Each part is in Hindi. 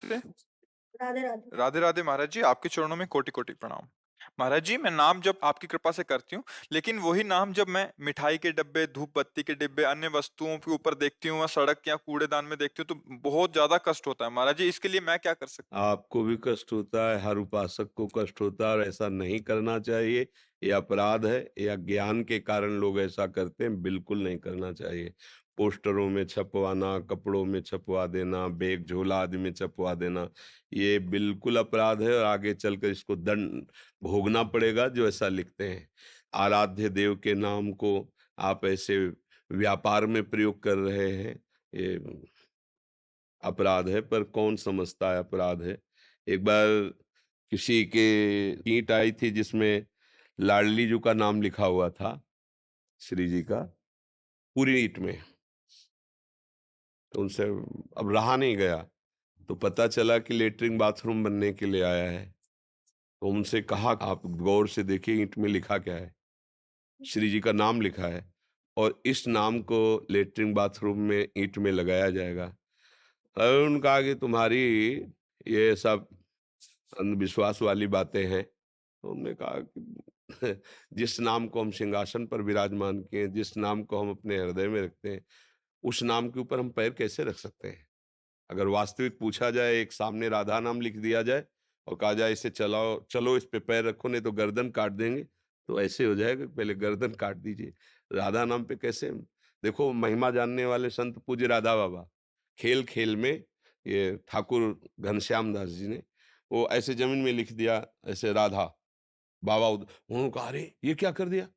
राधे राधे। राधे राधे महाराज जी, आपके चरणों में कोटि कोटि प्रणाम। महाराज जी, मैं नाम जप आपकी कृपा से करती हूँ, लेकिन वही नाम जब मैं मिठाई के डब्बे, धूप बत्ती के डिब्बे, अन्य वस्तुओं के ऊपर देखती हूँ, या सड़क या कूड़ेदान में देखती हूँ, तो बहुत ज्यादा कष्ट होता है। महाराज जी, इसके लिए मैं क्या कर सकती आपको भी कष्ट होता है, हर उपासक को कष्ट होता है और ऐसा नहीं करना चाहिए। ये अपराध है या ज्ञान के कारण लोग ऐसा करते हैं, बिल्कुल नहीं करना चाहिए। पोस्टरों में छपवाना, कपड़ों में छपवा देना, बैग झोला आदि में छपवा देना, ये बिल्कुल अपराध है और आगे चलकर इसको दंड भोगना पड़ेगा जो ऐसा लिखते हैं। आराध्य देव के नाम को आप ऐसे व्यापार में प्रयोग कर रहे हैं, ये अपराध है। पर कौन समझता है अपराध है। एक बार किसी के ईंट आई थी जिसमें लाडली जी का नाम लिखा हुआ था, श्री जी का, पूरी ईंट में। तो उनसे अब रहा नहीं गया, तो पता चला कि लेटरिन बाथरूम बनने के लिए आया है। तो उनसे कहा आप गौर से देखिए ईंट में लिखा क्या है। श्री जी का नाम लिखा है और इस नाम को लेटरिन बाथरूम में ईंट में लगाया जाएगा। और उन्होंने कहा कि तुम्हारी ये सब अंधविश्वास वाली बातें हैं। तो उन्होंने कहा कि जिस नाम को हम सिंहासन पर विराजमान किए, जिस नाम को हम अपने हृदय में रखते हैं, उस नाम के ऊपर हम पैर कैसे रख सकते हैं। अगर वास्तविक पूछा जाए, एक सामने राधा नाम लिख दिया जाए और कहा जाए इसे चलाओ, चलो इस पे पैर रखो नहीं तो गर्दन काट देंगे, तो ऐसे हो जाएगा, पहले गर्दन काट दीजिए। राधा नाम पे कैसे। देखो महिमा जानने वाले संत पूज्य राधा बाबा, खेल खेल में ये ठाकुर घनश्याम दास जी ने वो ऐसे जमीन में लिख दिया, ऐसे राधा बाबा उन्होंने कहा अरे ये क्या कर दिया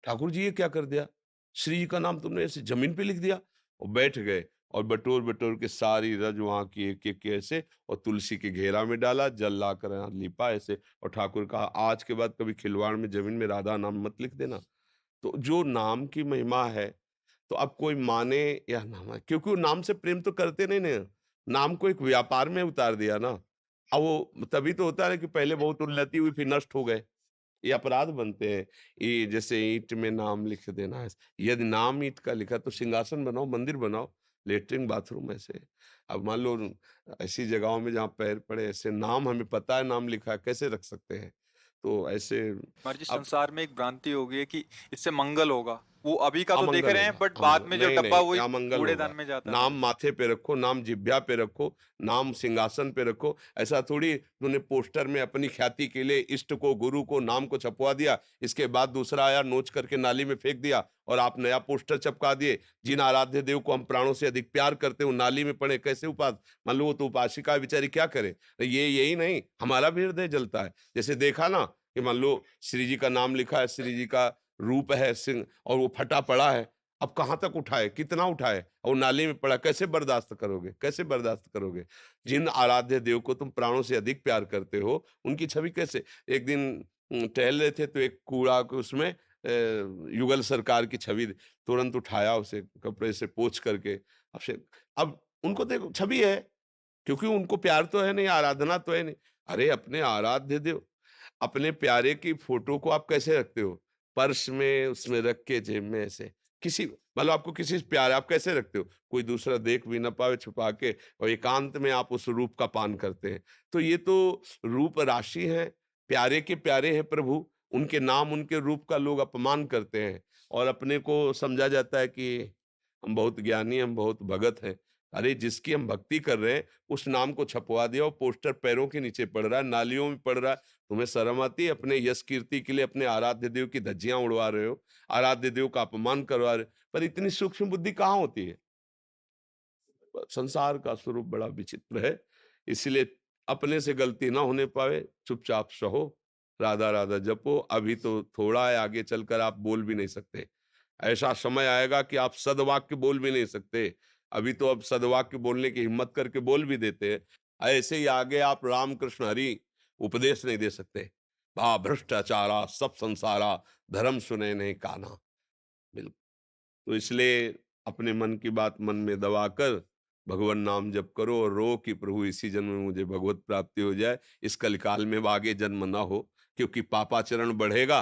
ठाकुर जी, ये क्या कर दिया, श्री जी का नाम तुमने ऐसे जमीन पे लिख दिया। और बैठ गए और बटोर बटोर के सारी रज वहां की एक एक ऐसे और तुलसी के घेरा में डाला, जल लाकर यहाँ लिपा ऐसे, और ठाकुर कहा आज के बाद कभी खिलवाड़ में जमीन में राधा नाम मत लिख देना। तो जो नाम की महिमा है, तो अब कोई माने या ना माने, क्योंकि वो नाम से प्रेम तो करते नहीं ना, नाम को एक व्यापार में उतार दिया ना। अब वो तभी तो होता है कि पहले बहुत उन्नति हुई फिर नष्ट हो गए, ये अपराध बनते हैं। ये जैसे ईंट में नाम लिख देना है, यदि नाम ईंट का लिखा तो सिंहासन बनाओ, मंदिर बनाओ, लेटरिन बाथरूम ऐसे। अब मान लो ऐसी जगहों में जहाँ पैर पड़े, ऐसे नाम हमें पता है नाम लिखा है, कैसे रख सकते हैं। तो ऐसे महाराज जी, अब संसार में एक भ्रांति हो गई है कि इससे मंगल होगा। वो अभी का तो देख अमंगल रहे हैं, होगा, बट बाद अमंगल में जो नहीं डब्बा नहीं, वही अमंगल कूड़ेदान होगा। में जाता है नाम महाराज जी। माथे पे रखो, नाम जिह्वा पे रखो, नाम सिंहासन पे रखो। ऐसा थोड़ी तूने पोस्टर में अपनी ख्याति के लिए इष्ट को, गुरु को, नाम को छपवा दिया, इसके बाद दूसरा आया नोच करके नाली में फेंक दिया और आप नया पोस्टर चिपका दिए। जिन आराध्य देव को हम प्राणों से अधिक प्यार करते हो नाली में पड़े, कैसे उपास। मान लो वो तो उपासिका बेचारी क्या करे। ये यही नहीं, हमारा भी हृदय जलता है। जैसे देखा ना कि मान लो श्री जी का नाम लिखा है, श्री जी का रूप है सिंह, और वो फटा पड़ा है। अब कहाँ तक उठाए, कितना उठाए, और नाली में पड़ा, कैसे बर्दाश्त करोगे, कैसे बर्दाश्त करोगे। जिन आराध्य देव को तुम प्राणों से अधिक प्यार करते हो, उनकी छवि कैसे। एक दिन टहल रहे थे तो एक कूड़ा के उसमें युगल सरकार की छवि, तुरंत उठाया उसे कपड़े से पोंछ करके। अब उनको देखो छवि है, क्योंकि उनको प्यार तो है नहीं, आराधना तो है नहीं। अरे अपने आराध्य देव, अपने प्यारे की फोटो को आप कैसे रखते हो, पर्स में, उसमें रख के जेब में ऐसे। किसी मतलब आपको किसी से प्यार है, आप कैसे रखते हो, कोई दूसरा देख भी ना पावे छुपा के, और एकांत में आप उस रूप का पान करते हैं। तो ये तो रूप राशि है, प्यारे के प्यारे हैं प्रभु, उनके नाम उनके रूप का लोग अपमान करते हैं और अपने को समझा जाता है कि हम बहुत ज्ञानी, हम बहुत भगत हैं। अरे जिसकी हम भक्ति कर रहे हैं उस नाम को छपवा दिया और पोस्टर पैरों के नीचे पड़ रहा है, नालियों में पड़ रहा है। तुम्हें शर्म आती है। अपने यश कीर्ति के लिए अपने आराध्य देव की धज्जियां उड़वा रहे हो, आराध्य देव का अपमान करवा रहे हो। पर इतनी सूक्ष्म बुद्धि कहाँ होती है। संसार का स्वरूप बड़ा विचित्र है। इसलिए अपने से गलती ना होने पावे, चुपचाप सहो, राधा राधा जपो। अभी तो थोड़ा है, आगे चलकर आप बोल भी नहीं सकते। ऐसा समय आएगा कि आप सदवाक्य बोल भी नहीं सकते। अभी तो अब सदवाक्य बोलने की हिम्मत करके बोल भी देते हैं। ऐसे ही आगे आप राम कृष्ण हरि उपदेश नहीं दे सकते। भा भ्रष्टाचारा सब संसारा, धर्म सुने नहीं काना। बिल्कुल। तो इसलिए अपने मन की बात मन में दबा कर भगवान नाम जप करो और रो कि प्रभु इसी जन्म में मुझे भगवत प्राप्ति हो जाए, इस कलिकाल में अब आगे जन्म ना हो, क्योंकि पापाचरण बढ़ेगा।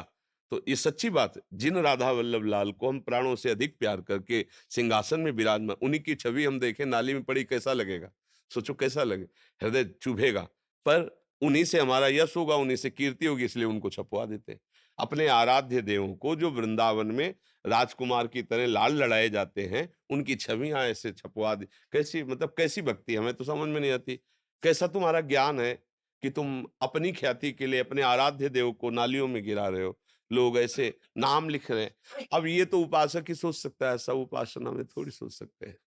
तो ये सच्ची बात है। जिन राधा वल्लभ लाल को हम प्राणों से अधिक प्यार करके सिंहासन में विराजमान, उन्हीं की छवि हम देखें नाली में पड़ी, कैसा लगेगा। सोचो कैसा लगे, हृदय चुभेगा। पर उन्हीं से हमारा यश होगा, उन्हीं से कीर्ति होगी, इसलिए उनको छपवा देते हैं। अपने आराध्य देवों को जो वृंदावन में राजकुमार की तरह लाल लड़ाए जाते हैं, उनकी छवियाँ ऐसे छपवा दी। कैसी मतलब कैसी भक्ति है, हमें तो समझ में नहीं आती। कैसा तुम्हारा ज्ञान है कि तुम अपनी ख्याति के लिए अपने आराध्य देव को नालियों में गिरा रहे हो। लोग ऐसे नाम लिख रहे हैं। अब ये तो उपासक ही सोच सकता है, सब उपासना में थोड़ी सोच सकते हैं।